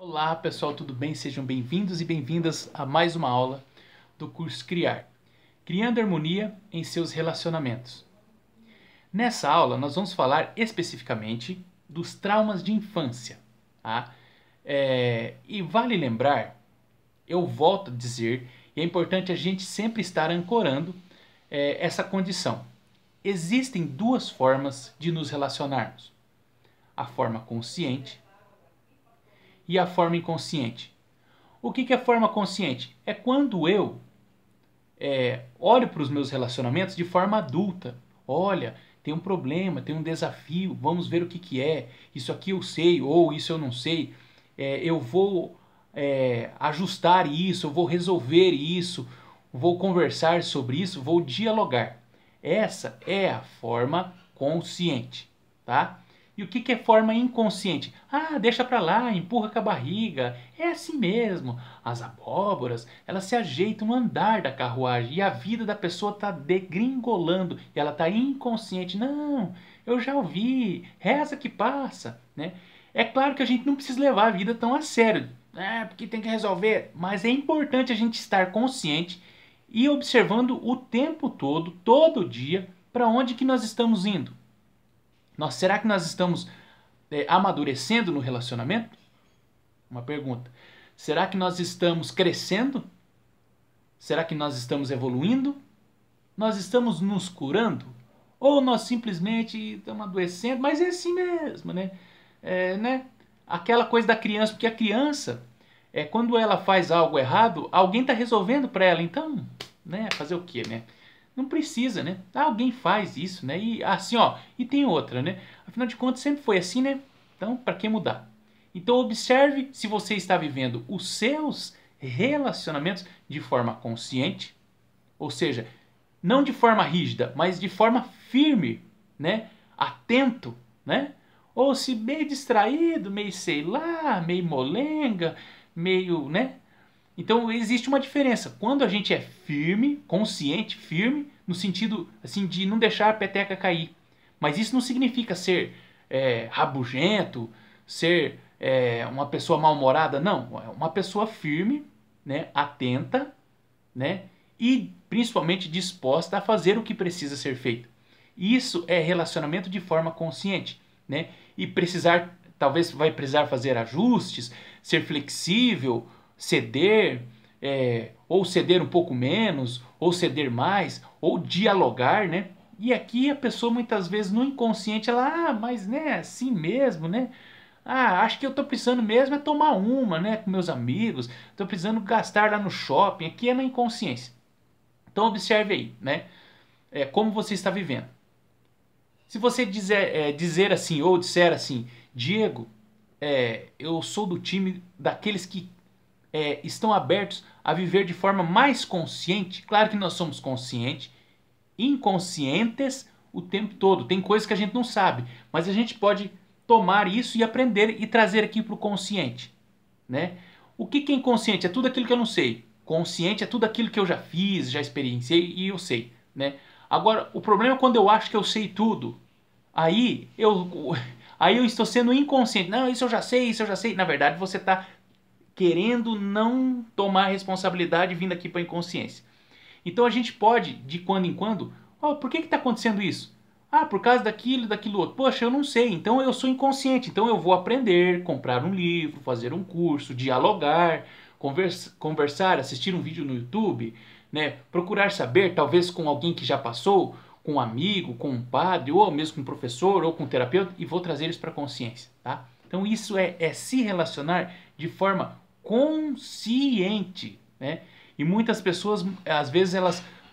Olá pessoal, tudo bem? Sejam bem-vindos e bem-vindas a mais uma aula do curso Criar, Criando Harmonia em seus relacionamentos. Nessa aula nós vamos falar especificamente dos traumas de infância. Tá? E vale lembrar, eu volto a dizer, e é importante a gente sempre estar ancorando essa condição. Existem duas formas de nos relacionarmos: a forma consciente e a forma inconsciente. O que é forma consciente? É quando eu olho para os meus relacionamentos de forma adulta. Olha, tem um problema, tem um desafio, vamos ver o que é. Isso aqui eu sei ou isso eu não sei. Eu vou ajustar isso, eu vou resolver isso, vou conversar sobre isso, vou dialogar. Essa é a forma consciente, tá? E o que é forma inconsciente? Ah, deixa pra lá, empurra com a barriga. É assim mesmo. As abóboras, elas se ajeitam no andar da carruagem e a vida da pessoa está degringolando e ela está inconsciente. Não, eu já ouvi, reza que passa, né? É claro que a gente não precisa levar a vida tão a sério, porque tem que resolver, mas é importante a gente estar consciente e observando o tempo todo, todo dia, para onde que nós estamos indo. Será que nós estamos amadurecendo no relacionamento? Uma pergunta. Será que nós estamos crescendo? Será que nós estamos evoluindo? Nós estamos nos curando? Ou nós simplesmente estamos adoecendo? Mas é assim mesmo, né? Né? Aquela coisa da criança, porque a criança, quando ela faz algo errado, alguém está resolvendo para ela. Então, né? Fazer o quê, né? Não precisa, né? Alguém faz isso, né? E assim, ó, e tem outra, né? Afinal de contas, sempre foi assim, né? Então, para que mudar? Então, observe se você está vivendo os seus relacionamentos de forma consciente, ou seja, não de forma rígida, mas de forma firme, né? Atento, né? Ou se meio distraído, meio sei lá, meio molenga, meio, né? Então existe uma diferença. Quando a gente é firme, consciente, firme, no sentido assim de não deixar a peteca cair. Mas isso não significa ser rabugento, ser uma pessoa mal-humorada. Não, é uma pessoa firme, né, atenta, né, e principalmente disposta a fazer o que precisa ser feito. Isso é relacionamento de forma consciente, né? E talvez vai precisar fazer ajustes, ser flexível, ceder, ou ceder um pouco menos, ou ceder mais, ou dialogar, né? E aqui a pessoa muitas vezes no inconsciente ela, mas né, assim mesmo, né? Acho que eu tô precisando mesmo é tomar uma, né, com meus amigos, tô precisando gastar lá no shopping, aqui é na inconsciência. Então observe aí, né? Como você está vivendo. Se você dizer assim ou disser assim, Diego, eu sou do time daqueles que estão abertos a viver de forma mais consciente. Claro que nós somos conscientes, inconscientes o tempo todo. Tem coisas que a gente não sabe, mas a gente pode tomar isso e aprender e trazer aqui para o consciente, né? O que é inconsciente? É tudo aquilo que eu não sei. Consciente é tudo aquilo que eu já fiz, já experienciei e eu sei, né? Agora, o problema é quando eu acho que eu sei tudo. Aí eu, aí eu estou sendo inconsciente. Não, isso eu já sei, isso eu já sei. Na verdade, você está querendo não tomar responsabilidade vindo aqui para a inconsciência. Então a gente pode, de quando em quando, por que está acontecendo isso? Por causa daquilo, daquilo outro. Poxa, eu não sei, então eu sou inconsciente. Então eu vou aprender, comprar um livro, fazer um curso, dialogar, conversar, assistir um vídeo no YouTube, né? Procurar saber, talvez com alguém que já passou, com um amigo, com um padre, ou mesmo com um professor, ou com um terapeuta, e vou trazer isso para a consciência. Tá? Então isso é se relacionar de forma consciente, né? E muitas pessoas, às vezes,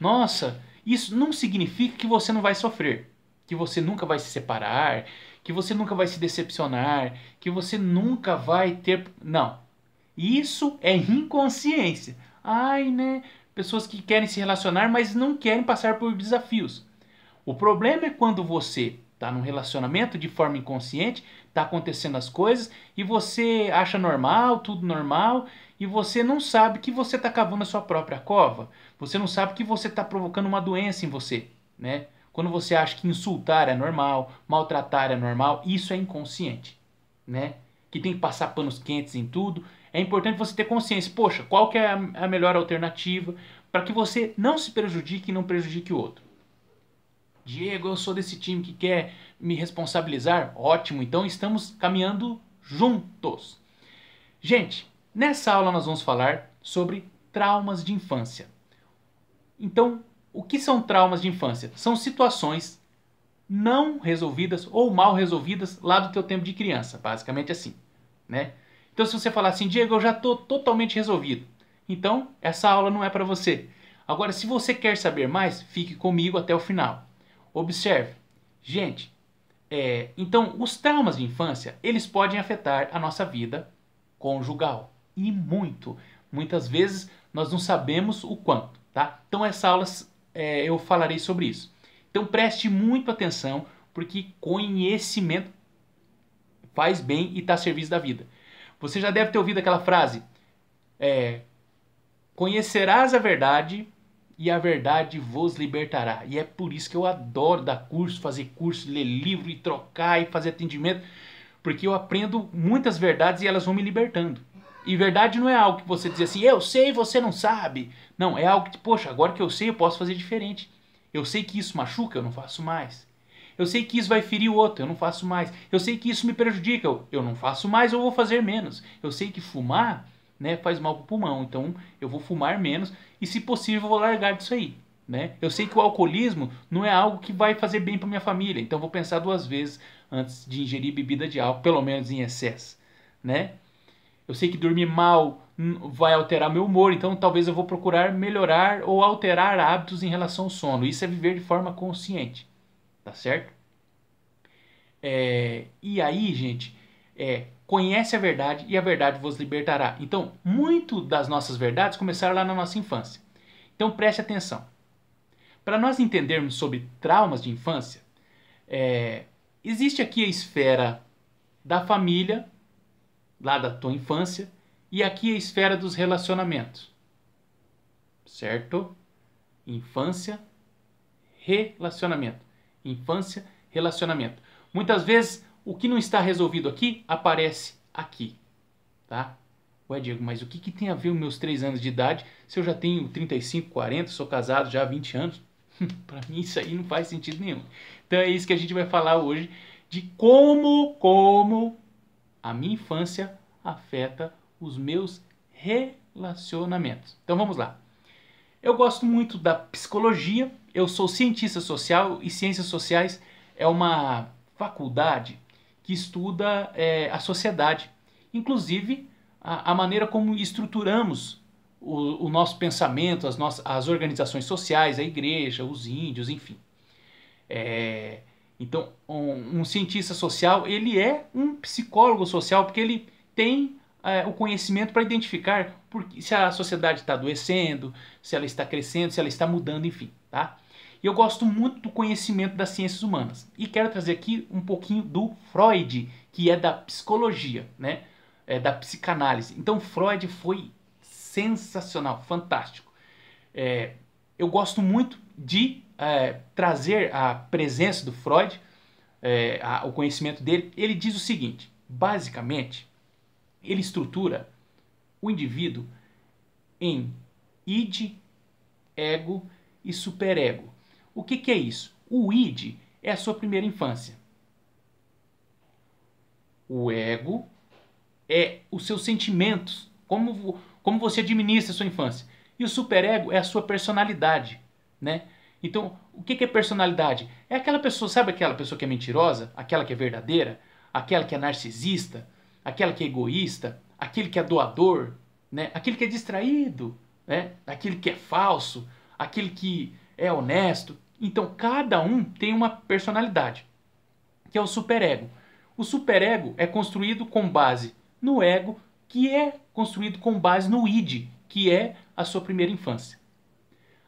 nossa, isso não significa que você não vai sofrer, que você nunca vai se separar, que você nunca vai se decepcionar, que você nunca vai ter. Não. Isso é inconsciência. Né? Pessoas que querem se relacionar, mas não querem passar por desafios. O problema é quando você está num relacionamento de forma inconsciente, está acontecendo as coisas e você acha normal, tudo normal, e você não sabe que você está cavando a sua própria cova. Você não sabe que você está provocando uma doença em você, né? Quando você acha que insultar é normal, maltratar é normal, isso é inconsciente, né? que tem que passar panos quentes em tudo. É importante você ter consciência, poxa, qual que é a melhor alternativa para que você não se prejudique e não prejudique o outro. Diego, eu sou desse time que quer me responsabilizar. Ótimo, então estamos caminhando juntos. Gente, nessa aula nós vamos falar sobre traumas de infância. Então, o que são traumas de infância? São situações não resolvidas ou mal resolvidas lá do teu tempo de criança, basicamente assim, né? Então, se você falar assim, Diego, eu já estou totalmente resolvido, então essa aula não é para você. Agora, se você quer saber mais, fique comigo até o final. Observe, gente, então os traumas de infância, eles podem afetar a nossa vida conjugal e muito. Muitas vezes nós não sabemos o quanto, tá? Então essa aula eu falarei sobre isso. Então preste muito atenção, porque conhecimento faz bem e está a serviço da vida. Você já deve ter ouvido aquela frase, conhecerás a verdade e a verdade vos libertará. E é por isso que eu adoro dar curso, fazer curso, ler livro e trocar e fazer atendimento, porque eu aprendo muitas verdades e elas vão me libertando. E verdade não é algo que você diz assim, eu sei e você não sabe. Não, é algo que, poxa, agora que eu sei eu posso fazer diferente. Eu sei que isso machuca, eu não faço mais. Eu sei que isso vai ferir o outro, eu não faço mais. Eu sei que isso me prejudica, eu não faço mais, eu vou fazer menos. Eu sei que fumar, né, faz mal para o pulmão, então eu vou fumar menos e, se possível, eu vou largar disso aí. Né? Eu sei que o alcoolismo não é algo que vai fazer bem para minha família, então eu vou pensar 2 vezes antes de ingerir bebida de álcool, pelo menos em excesso. Né? Eu sei que dormir mal vai alterar meu humor, então talvez eu vou procurar melhorar ou alterar hábitos em relação ao sono. Isso é viver de forma consciente, tá certo? E aí, gente, conhece a verdade e a verdade vos libertará. Então, muito das nossas verdades começaram lá na nossa infância. Então, preste atenção. Para nós entendermos sobre traumas de infância, existe aqui a esfera da família, lá da tua infância, e aqui a esfera dos relacionamentos. Certo? Infância, relacionamento. Infância, relacionamento. Muitas vezes, o que não está resolvido aqui, aparece aqui. Tá? Ué, Diego, mas o que tem a ver os meus 3 anos de idade se eu já tenho 35, 40, sou casado já há 20 anos? Para mim isso aí não faz sentido nenhum. Então é isso que a gente vai falar hoje, de como a minha infância afeta os meus relacionamentos. Então vamos lá. Eu gosto muito da psicologia, eu sou cientista social e ciências sociais é uma faculdade que estuda a sociedade, inclusive a maneira como estruturamos o nosso pensamento, as organizações sociais, a igreja, os índios, enfim. Então, um cientista social, ele é um psicólogo social, porque ele tem o conhecimento para identificar se a sociedade está adoecendo, se ela está crescendo, se ela está mudando, enfim. Tá? E eu gosto muito do conhecimento das ciências humanas. E quero trazer aqui um pouquinho do Freud, que é da psicologia, né? Da psicanálise. Então, Freud foi sensacional, fantástico. Eu gosto muito de trazer a presença do Freud, o conhecimento dele. Ele diz o seguinte, basicamente, ele estrutura o indivíduo em id, ego e superego. O que é isso? O id é a sua primeira infância. O ego é os seus sentimentos, como você administra a sua infância. E o superego é a sua personalidade, né? Então, o que é personalidade? É aquela pessoa, sabe aquela pessoa que é mentirosa? Aquela que é verdadeira? Aquela que é narcisista? Aquela que é egoísta? Aquele que é doador? Né? Aquele que é distraído? Né? Aquele que é falso? Aquele que é honesto? Então, cada um tem uma personalidade, que é o superego. O superego é construído com base no ego, que é construído com base no id, que é a sua primeira infância.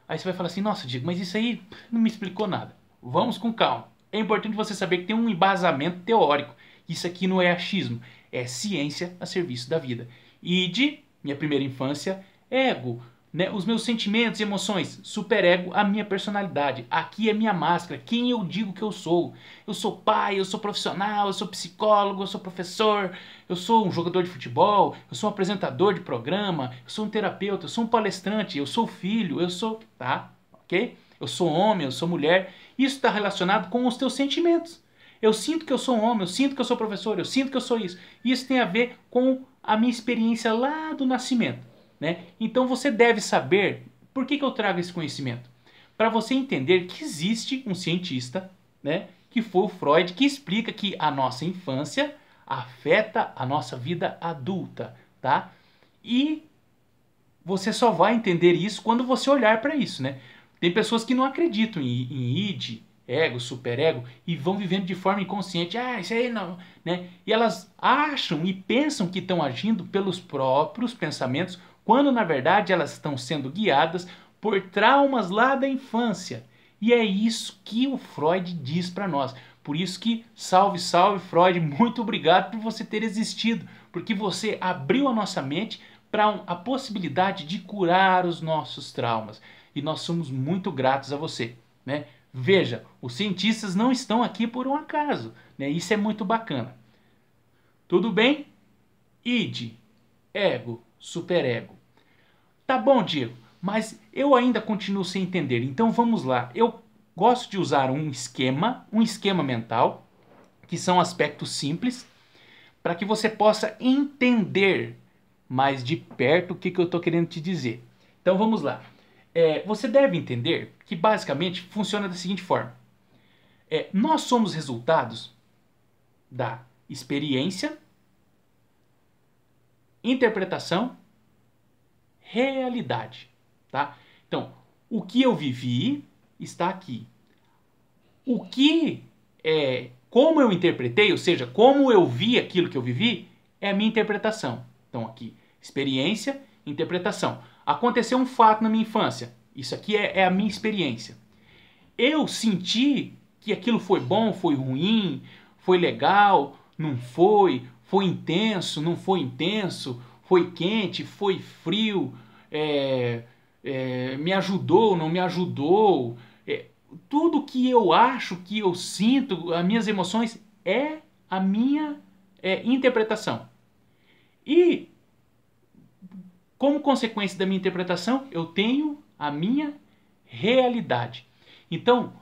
Aí você vai falar assim, nossa, Diego, mas isso aí não me explicou nada. Vamos com calma. É importante você saber que tem um embasamento teórico. Isso aqui não é achismo, é ciência a serviço da vida. Id, minha primeira infância, ego, né? Os meus sentimentos e emoções. Superego, a minha personalidade. Aqui é minha máscara. Quem eu digo que eu sou? Eu sou pai, eu sou profissional, eu sou psicólogo, eu sou professor, eu sou um jogador de futebol, eu sou um apresentador de programa, eu sou um terapeuta, eu sou um palestrante, eu sou filho, eu sou... Tá? Ok? Eu sou homem, eu sou mulher. Isso está relacionado com os teus sentimentos. Eu sinto que eu sou um homem, eu sinto que eu sou professor, eu sinto que eu sou isso. Isso tem a ver com a minha experiência lá do nascimento, né? Então você deve saber por que eu trago esse conhecimento. Para você entender que existe um cientista, né, que foi o Freud, que explica que a nossa infância afeta a nossa vida adulta, tá? E você só vai entender isso quando você olhar para isso, né? Tem pessoas que não acreditam em id, ego, superego e vão vivendo de forma inconsciente. Ah, isso aí não, né? E elas acham e pensam que estão agindo pelos próprios pensamentos, quando na verdade elas estão sendo guiadas por traumas lá da infância. E é isso que o Freud diz para nós. Por isso que, salve, salve Freud, muito obrigado por você ter existido, porque você abriu a nossa mente para a possibilidade de curar os nossos traumas. E nós somos muito gratos a você, né? Veja, os cientistas não estão aqui por um acaso, né? Isso é muito bacana. Tudo bem? Id, ego, superego. Tá bom, Diego, mas eu ainda continuo sem entender. Então vamos lá. Eu gosto de usar um esquema mental, que são aspectos simples, para que você possa entender mais de perto o que eu estou querendo te dizer. Então vamos lá. Você deve entender que basicamente funciona da seguinte forma. Nós somos resultados da experiência, interpretação, realidade. Tá? Então, o que eu vivi está aqui. O que como eu interpretei, ou seja, como eu vi aquilo que eu vivi, é a minha interpretação. Então aqui, experiência, interpretação. Aconteceu um fato na minha infância. Isso aqui é a minha experiência. Eu senti que aquilo foi bom, foi ruim, foi legal, não foi, foi intenso, não foi intenso, foi quente, foi frio, me ajudou, não me ajudou. Tudo que eu acho, que eu sinto, as minhas emoções, é a minha interpretação. E, como consequência da minha interpretação, eu tenho a minha realidade. Então,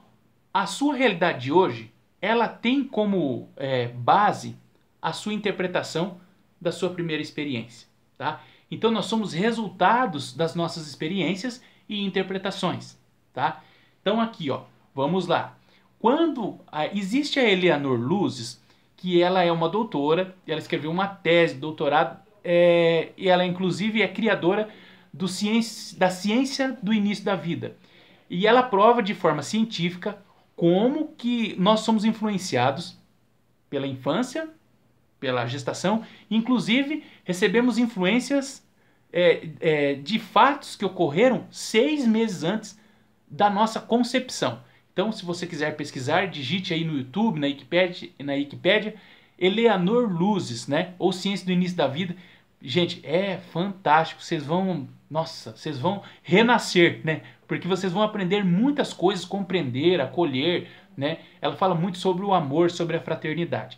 a sua realidade de hoje, ela tem como base a sua interpretação da sua primeira experiência. Tá? Então, nós somos resultados das nossas experiências e interpretações. Tá? Então, aqui, ó, vamos lá. Quando existe a Eleanor Luzes, que ela é uma doutora, ela escreveu uma tese de doutorado, e ela inclusive é criadora da ciência do início da vida. E ela prova de forma científica como que nós somos influenciados pela infância, pela gestação, inclusive recebemos influências de fatos que ocorreram 6 meses antes da nossa concepção. Então, se você quiser pesquisar, digite aí no YouTube, na Wikipédia, Eleanor Luzes, né? Ou Ciência do Início da Vida. Gente, é fantástico. Vocês vão, nossa, vocês vão renascer, né? Porque vocês vão aprender muitas coisas, compreender, acolher, né? Ela fala muito sobre o amor, sobre a fraternidade.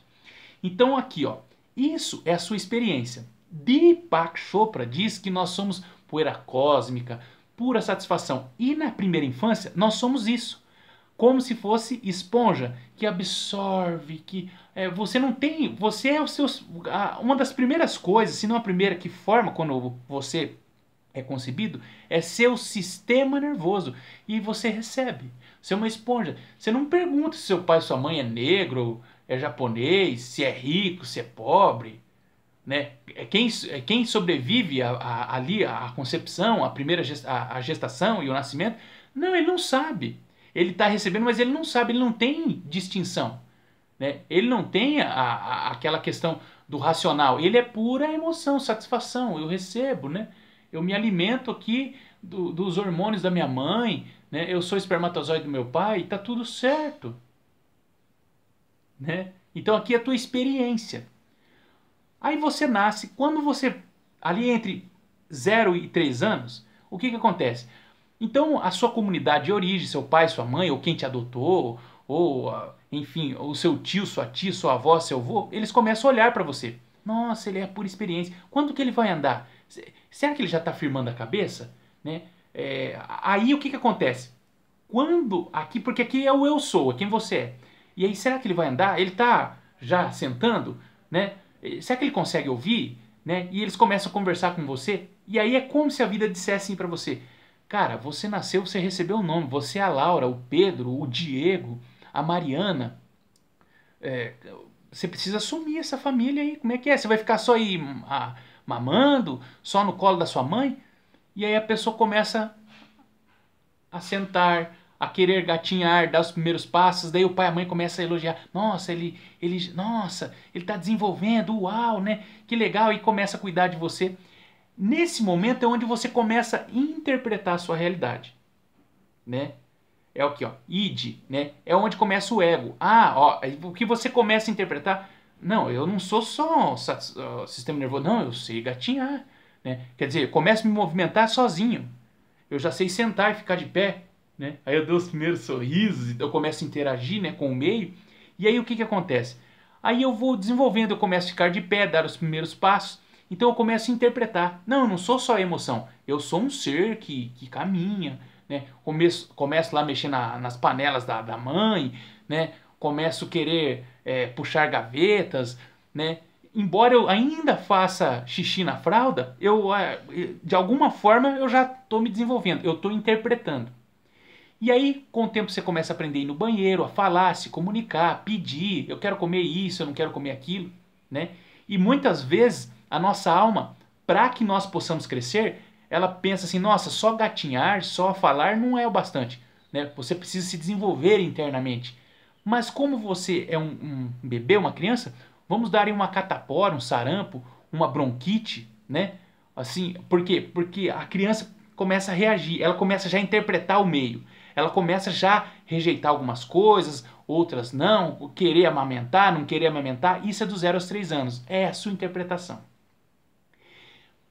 Então, aqui, ó, isso é a sua experiência. Deepak Chopra diz que nós somos poeira cósmica, pura satisfação. E na primeira infância, nós somos isso. Como se fosse esponja que absorve, que você não tem, você é uma das primeiras coisas, se não a primeira que forma quando você é concebido, é seu sistema nervoso e você recebe. Você é uma esponja. Você não pergunta se seu pai e sua mãe é negro, é japonês, se é rico, se é pobre, né? Quem sobrevive ali à concepção, a gestação e o nascimento, não, ele não sabe. Ele está recebendo, mas ele não sabe, ele não tem distinção. Né? Ele não tem aquela questão do racional. Ele é pura emoção, satisfação. Eu recebo, né? Eu me alimento aqui dos hormônios da minha mãe, né? Eu sou espermatozoide do meu pai, está tudo certo. Né? Então aqui é a tua experiência. Aí você nasce, quando você, ali entre 0 e 3 anos, o que que acontece? Então, a sua comunidade de origem, seu pai, sua mãe, ou quem te adotou, ou, enfim, o seu tio, sua tia, sua avó, seu avô, eles começam a olhar para você. Nossa, ele é por experiência. Quando que ele vai andar? Será que ele já está firmando a cabeça? Né? Aí o que que acontece? Porque aqui é o eu sou, é quem você é. E aí, será que ele vai andar? Ele está já sentando? Né? Será que ele consegue ouvir? Né? E eles começam a conversar com você. E aí é como se a vida dissesse assim para você: cara, você nasceu, você recebeu um nome. Você é a Laura, o Pedro, o Diego, a Mariana. Você precisa assumir essa família aí. Como é que é? Você vai ficar só aí mamando, só no colo da sua mãe? E aí a pessoa começa a sentar, a querer gatinhar, dar os primeiros passos. Daí o pai e a mãe começam a elogiar. Nossa, nossa, ele está desenvolvendo, uau, né? Que legal. E começa a cuidar de você. Nesse momento é onde você começa a interpretar a sua realidade, né? É o que, ó, id, né? É onde começa o ego. Ó, o que você começa a interpretar? Não, eu não sou só sistema nervoso, não, eu sei gatinhar, né? Quer dizer, eu começo a me movimentar sozinho. Eu já sei sentar e ficar de pé, né? Aí eu dou os primeiros sorrisos, eu começo a interagir, né, com o meio. E aí o que que acontece? Aí eu vou desenvolvendo, eu começo a ficar de pé, dar os primeiros passos. Então eu começo a interpretar. Não, eu não sou só emoção. Eu sou um ser que caminha, né? Começo lá a mexer nas panelas da mãe, né? Começo a querer puxar gavetas, né? Embora eu ainda faça xixi na fralda, de alguma forma eu já estou me desenvolvendo, eu estou interpretando. E aí, com o tempo, você começa a aprender a ir no banheiro, a falar, a se comunicar, pedir, eu quero comer isso, eu não quero comer aquilo, né? E muitas vezes a nossa alma, para que nós possamos crescer, ela pensa assim: nossa, só gatinhar, só falar não é o bastante, né? Você precisa se desenvolver internamente. Mas como você é um bebê, uma criança, vamos dar uma catapora, um sarampo, uma bronquite, né? Assim, por quê? Porque a criança começa a reagir, ela começa já a interpretar o meio. Ela começa já a rejeitar algumas coisas, outras não, querer amamentar, não querer amamentar. Isso é do 0 aos 3 anos, é a sua interpretação.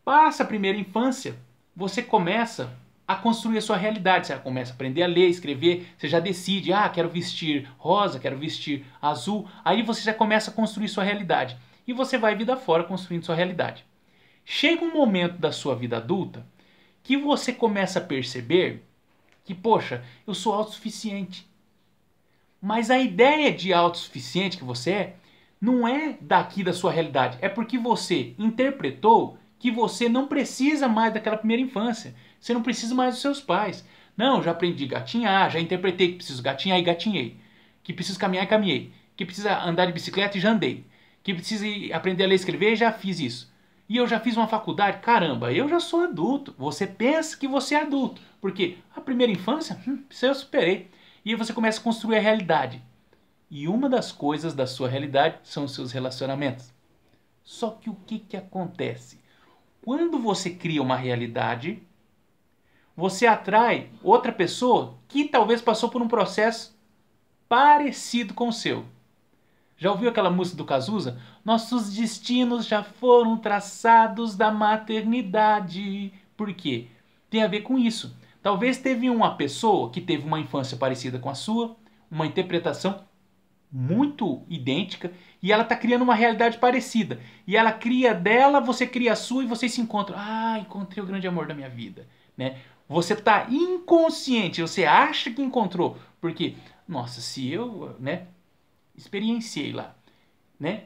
Passa a primeira infância, você começa a construir a sua realidade. Você começa a aprender a ler, escrever, você já decide, quero vestir rosa, quero vestir azul. Aí você já começa a construir sua realidade. E você vai vida fora construindo sua realidade. Chega um momento da sua vida adulta que você começa a perceber que, poxa, eu sou autossuficiente. Mas a ideia de autossuficiente que você não é daqui da sua realidade. É porque você interpretou que você não precisa mais daquela primeira infância. Você não precisa mais dos seus pais. Não, já aprendi a gatinhar, já interpretei que preciso gatinhar e gatinhei. Que preciso caminhar e caminhei. Que precisa andar de bicicleta e já andei. Que precisa aprender a ler e escrever e já fiz isso. E eu já fiz uma faculdade, caramba, eu já sou adulto. Você pensa que você é adulto. Porque a primeira infância, isso eu superei. E aí você começa a construir a realidade. E uma das coisas da sua realidade são os seus relacionamentos. Só que o que que acontece? Quando você cria uma realidade, você atrai outra pessoa que talvez passou por um processo parecido com o seu. Já ouviu aquela música do Cazuza? Nossos destinos já foram traçados da maternidade. Por quê? Tem a ver com isso. Talvez teve uma pessoa que teve uma infância parecida com a sua, uma interpretação muito idêntica, e ela está criando uma realidade parecida. E ela cria dela, você cria a sua e vocês se encontram. Encontrei o grande amor da minha vida. Né? Você está inconsciente, você acha que encontrou. Porque, nossa, se eu experienciei lá, né?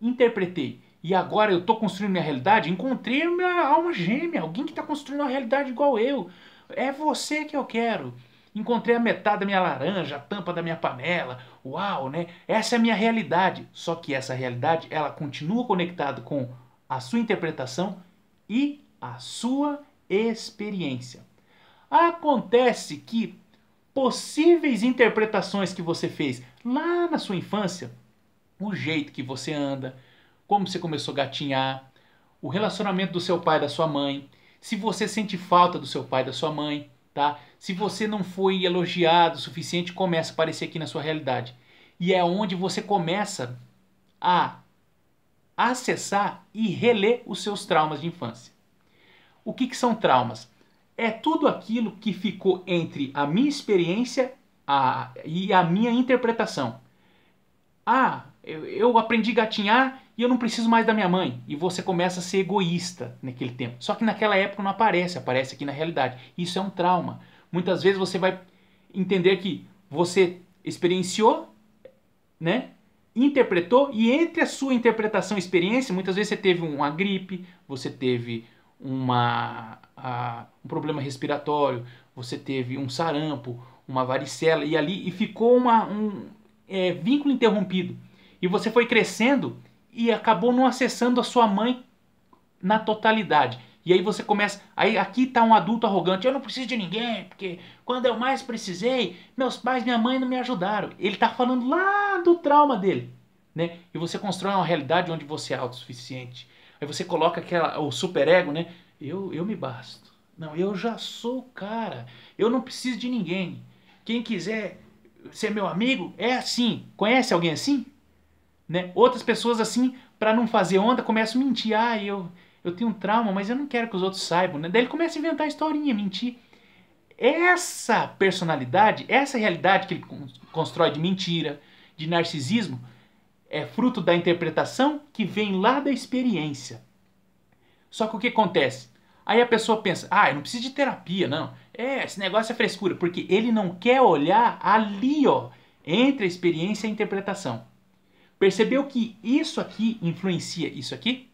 Interpretei, e agora eu estou construindo minha realidade, encontrei a minha alma gêmea, alguém que está construindo uma realidade igual eu. É você que eu quero. Encontrei a metade da minha laranja, a tampa da minha panela. Uau, né? Essa é a minha realidade. Só que essa realidade, ela continua conectada com a sua interpretação e a sua experiência. Acontece que possíveis interpretações que você fez lá na sua infância, o jeito que você anda, como você começou a gatinhar, o relacionamento do seu pai e da sua mãe, se você sente falta do seu pai e da sua mãe, tá? Se você não foi elogiado o suficiente, começa a aparecer aqui na sua realidade. E é onde você começa a acessar e reler os seus traumas de infância. O que são traumas? é tudo aquilo que ficou entre a minha experiência e a minha interpretação. Ah, eu aprendi a gatinhar e eu não preciso mais da minha mãe. E você começa a ser egoísta naquele tempo. Só que naquela época não aparece, aparece aqui na realidade. Isso é um trauma. Muitas vezes você vai entender que você experienciou, né? Interpretou, e entre a sua interpretação e experiência, muitas vezes você teve uma gripe, você teve um problema respiratório, você teve um sarampo, uma varicela, e ficou um vínculo interrompido. E você foi crescendo e acabou não acessando a sua mãe na totalidade. E aí você começa... Aí aqui está um adulto arrogante. Eu não preciso de ninguém, porque quando eu mais precisei, meus pais, minha mãe não me ajudaram. Ele está falando lá do trauma dele, né? E você constrói uma realidade onde você é autossuficiente. Aí você coloca o superego, né? Eu me basto. Não, eu já sou o cara. Eu não preciso de ninguém. Quem quiser ser meu amigo é assim. Conhece alguém assim? Né? Outras pessoas assim, para não fazer onda, começam a mentir. Ah, eu tenho um trauma, mas eu não quero que os outros saibam. Né? Daí ele começa a inventar historinha, mentir. Essa personalidade, essa realidade que ele constrói de mentira, de narcisismo, é fruto da interpretação que vem lá da experiência. Só que o que acontece? Aí a pessoa pensa, eu não preciso de terapia, não. Esse negócio é frescura, porque ele não quer olhar ali, ó, entre a experiência e a interpretação. Percebeu que isso aqui influencia isso aqui?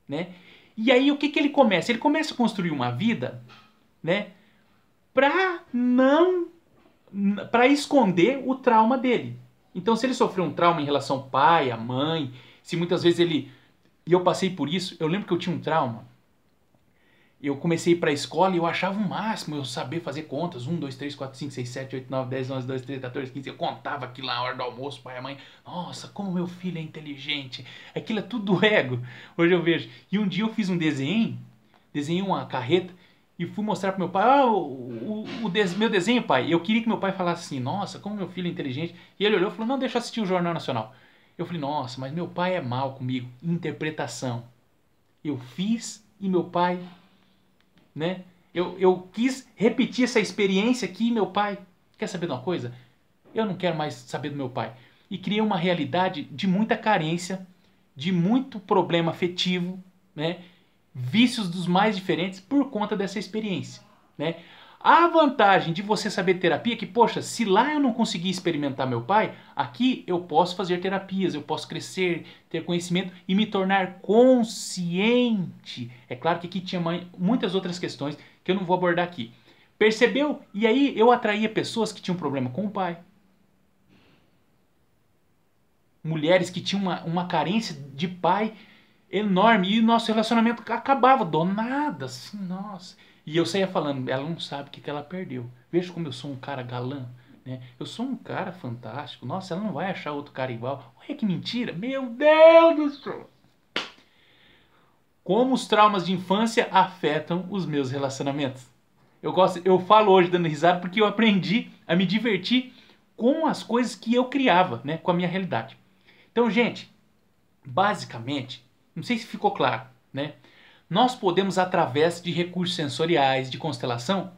Né? E aí o que ele começa? Ele começa a construir uma vida, né, para esconder o trauma dele. Então, se ele sofreu um trauma em relação ao pai, à mãe, se muitas vezes ele... E eu passei por isso, eu lembro que eu tinha um trauma. Eu comecei a ir para a escola e eu achava o máximo eu saber fazer contas. 1, 2, 3, 4, 5, 6, 7, 8, 9, 10, 11, 12, 13, 14, 15. Eu contava aquilo na hora do almoço, pai e mãe. Nossa, como meu filho é inteligente. Aquilo é tudo do ego. Hoje eu vejo. E um dia eu fiz um desenho, desenhei uma carreta e fui mostrar para meu pai. Meu desenho, pai. Eu queria que meu pai falasse assim, nossa, como meu filho é inteligente. E ele olhou e falou, não, deixa eu assistir o Jornal Nacional. Eu falei, nossa, mas meu pai é mal comigo. Interpretação. Eu fiz e meu pai... Né? Eu quis repetir essa experiência aqui, meu pai. Quer saber de uma coisa? Eu não quero mais saber do meu pai. E criei uma realidade de muita carência, de muito problema afetivo, né? Vícios dos mais diferentes por conta dessa experiência. Né? A vantagem de você saber terapia é que, poxa, se lá eu não consegui experimentar meu pai, aqui eu posso fazer terapias, eu posso crescer, ter conhecimento e me tornar consciente. É claro que aqui tinha muitas outras questões que eu não vou abordar aqui. Percebeu? E aí eu atraía pessoas que tinham problema com o pai. Mulheres que tinham uma carência de pai enorme e o nosso relacionamento acabava do nada, assim, nossa... E eu saía falando, ela não sabe o que ela perdeu. Veja como eu sou um cara galã, né? Eu sou um cara fantástico. Nossa, ela não vai achar outro cara igual. Olha que mentira. Meu Deus do céu. Como os traumas de infância afetam os meus relacionamentos. Eu falo hoje dando risada porque eu aprendi a me divertir com as coisas que eu criava, né? Com a minha realidade. Então, gente, basicamente, não sei se ficou claro, né? Nós podemos, através de recursos sensoriais, de constelação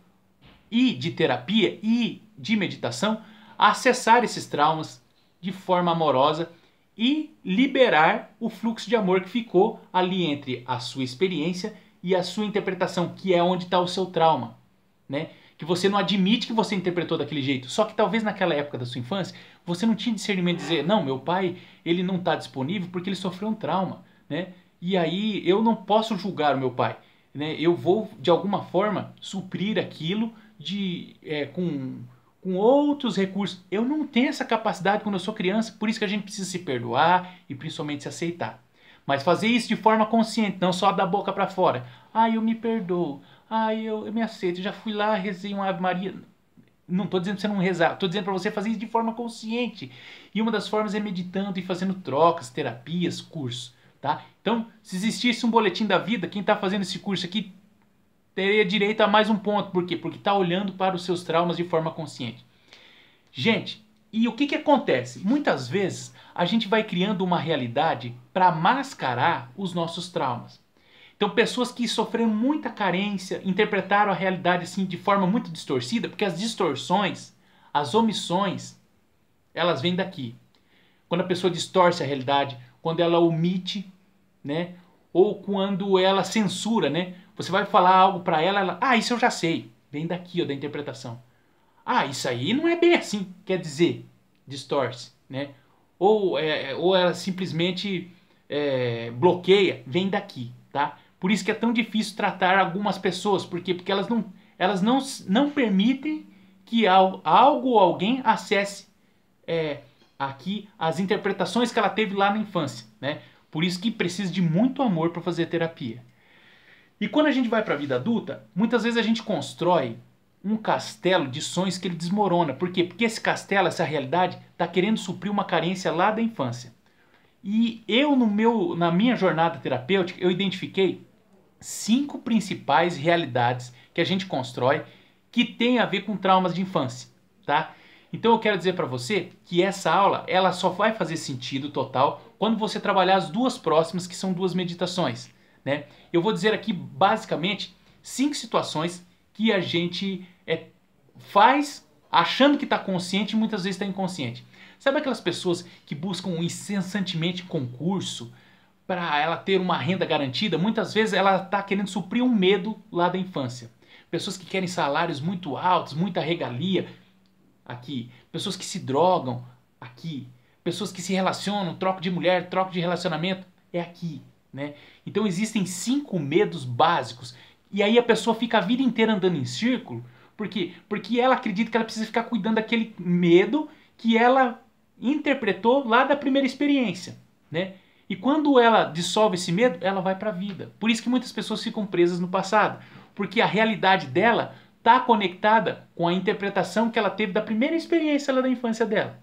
e de terapia e de meditação, acessar esses traumas de forma amorosa e liberar o fluxo de amor que ficou ali entre a sua experiência e a sua interpretação, que é onde está o seu trauma, né? Que você não admite que você interpretou daquele jeito. Só que talvez naquela época da sua infância, você não tinha discernimento de dizer, não, meu pai, ele não está disponível porque ele sofreu um trauma, né? E aí eu não posso julgar o meu pai, né? Eu vou, de alguma forma, suprir aquilo com outros recursos. Eu não tenho essa capacidade quando eu sou criança, por isso que a gente precisa se perdoar e principalmente se aceitar. Mas fazer isso de forma consciente, não só da boca para fora. Eu me perdoo. Eu me aceito. Já fui lá, rezei uma Ave Maria. Não estou dizendo para você não rezar, estou dizendo para você fazer isso de forma consciente. E uma das formas é meditando e fazendo trocas, terapias, cursos. Tá? Então, se existisse um boletim da vida, quem está fazendo esse curso aqui teria direito a mais um ponto. Por quê? Porque está olhando para os seus traumas de forma consciente. Gente, e o que acontece? Muitas vezes a gente vai criando uma realidade para mascarar os nossos traumas. Então, pessoas que sofreram muita carência, interpretaram a realidade assim de forma muito distorcida, porque as distorções, as omissões, elas vêm daqui. Quando a pessoa distorce a realidade, quando ela omite, né? Ou quando ela censura, né? Você vai falar algo para ela, isso eu já sei. Vem daqui, ó, da interpretação. Isso aí não é bem assim, quer dizer, distorce, né? Ou ela simplesmente bloqueia, vem daqui, tá? Por isso que é tão difícil tratar algumas pessoas, porque elas não permitem que algo ou alguém acesse aqui as interpretações que ela teve lá na infância, né? Por isso que precisa de muito amor para fazer terapia. E quando a gente vai para a vida adulta, muitas vezes a gente constrói um castelo de sonhos que ele desmorona. Por quê? Porque esse castelo, essa realidade, está querendo suprir uma carência lá da infância. E eu, na minha jornada terapêutica, eu identifiquei 5 principais realidades que a gente constrói que tem a ver com traumas de infância, tá? Então eu quero dizer para você que essa aula ela só vai fazer sentido total quando você trabalhar as 2 próximas, que são 2 meditações, né? Eu vou dizer aqui basicamente 5 situações que a gente faz achando que está consciente e muitas vezes está inconsciente. Sabe aquelas pessoas que buscam incessantemente concurso para ela ter uma renda garantida? Muitas vezes ela está querendo suprir um medo lá da infância. Pessoas que querem salários muito altos, muita regalia, aqui. Pessoas que se drogam, aqui. Pessoas que se relacionam, troca de mulher, troca de relacionamento, é aqui, né? Então existem 5 medos básicos. E aí a pessoa fica a vida inteira andando em círculo. Por quê? Porque ela acredita que ela precisa ficar cuidando daquele medo que ela interpretou lá da primeira experiência, né? E quando ela dissolve esse medo, ela vai para a vida. Por isso que muitas pessoas ficam presas no passado. Porque a realidade dela está conectada com a interpretação que ela teve da primeira experiência lá da infância dela.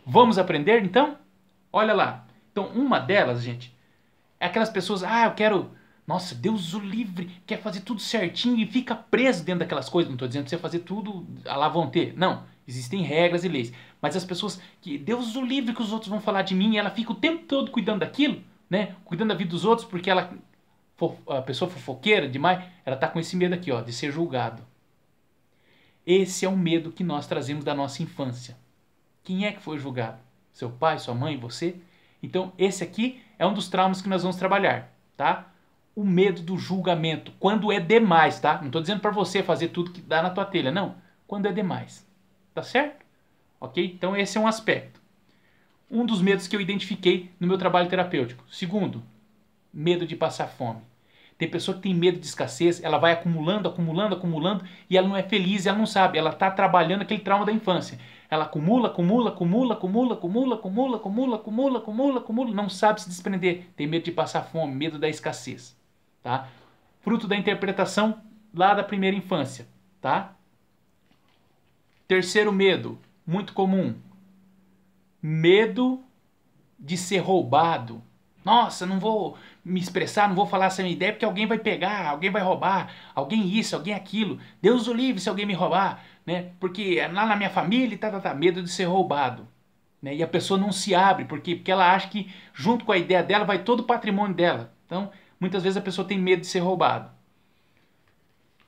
Vamos aprender então? Olha lá. Então uma delas, gente, é aquelas pessoas, eu quero... Nossa, Deus o livre, quer fazer tudo certinho e fica preso dentro daquelas coisas. Não estou dizendo que você fazer tudo à la vontade. Não, existem regras e leis. Mas as pessoas que Deus o livre que os outros vão falar de mim e ela fica o tempo todo cuidando daquilo, né? Cuidando da vida dos outros porque a pessoa fofoqueira demais, ela está com esse medo aqui, ó, de ser julgado. Esse é um medo que nós trazemos da nossa infância. Quem é que foi julgado? Seu pai, sua mãe, você? Então esse aqui é um dos traumas que nós vamos trabalhar, tá? O medo do julgamento, quando é demais, tá? Não estou dizendo para você fazer tudo que dá na tua telha, não. Quando é demais, tá certo? Ok? Então esse é um aspecto. Um dos medos que eu identifiquei no meu trabalho terapêutico. Segundo, medo de passar fome. Tem pessoa que tem medo de escassez, ela vai acumulando, acumulando, acumulando e ela não é feliz, ela não sabe, ela está trabalhando aquele trauma da infância. Ela acumula, acumula, acumula, acumula, acumula, acumula, acumula, acumula, acumula, acumula, não sabe se desprender, tem medo de passar fome, medo da escassez. Tá? Fruto da interpretação lá da primeira infância, tá? Terceiro medo, muito comum, medo de ser roubado. Nossa, não vou me expressar, não vou falar essa minha ideia porque alguém vai pegar, alguém vai roubar, alguém isso, alguém aquilo. Deus o livre se alguém me roubar, né? Porque lá na minha família, medo de ser roubado. Né? E a pessoa não se abre, porque ela acha que junto com a ideia dela vai todo o patrimônio dela. Então, muitas vezes a pessoa tem medo de ser roubado.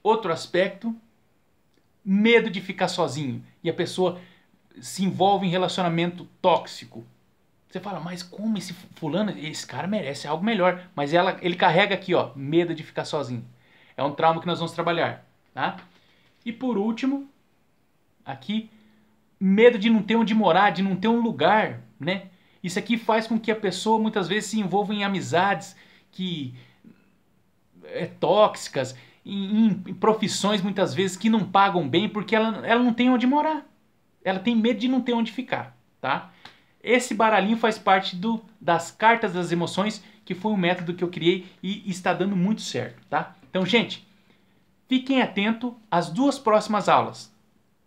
Outro aspecto, medo de ficar sozinho. E a pessoa se envolve em relacionamento tóxico. Você fala, mas como esse fulano, esse cara merece algo melhor. Mas ele carrega aqui, ó, medo de ficar sozinho. É um trauma que nós vamos trabalhar. Tá? E por último, aqui, medo de não ter onde morar, de não ter um lugar. Né? Isso aqui faz com que a pessoa muitas vezes se envolva em amizades que tóxicas, em profissões muitas vezes que não pagam bem porque ela não tem onde morar. Ela tem medo de não ter onde ficar, tá? Esse baralhinho faz parte das cartas das emoções, que foi um método que eu criei e está dando muito certo, tá? Então, gente, fiquem atentos às 2 próximas aulas.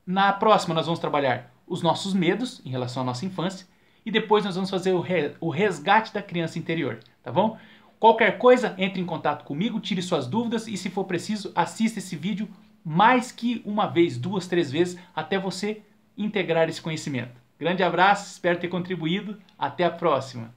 Na próxima nós vamos trabalhar os nossos medos em relação à nossa infância e depois nós vamos fazer o resgate da criança interior, tá bom? Qualquer coisa, entre em contato comigo, tire suas dúvidas e, se for preciso, assista esse vídeo mais que uma vez, 2, 3 vezes, até você integrar esse conhecimento. Grande abraço, espero ter contribuído. Até a próxima!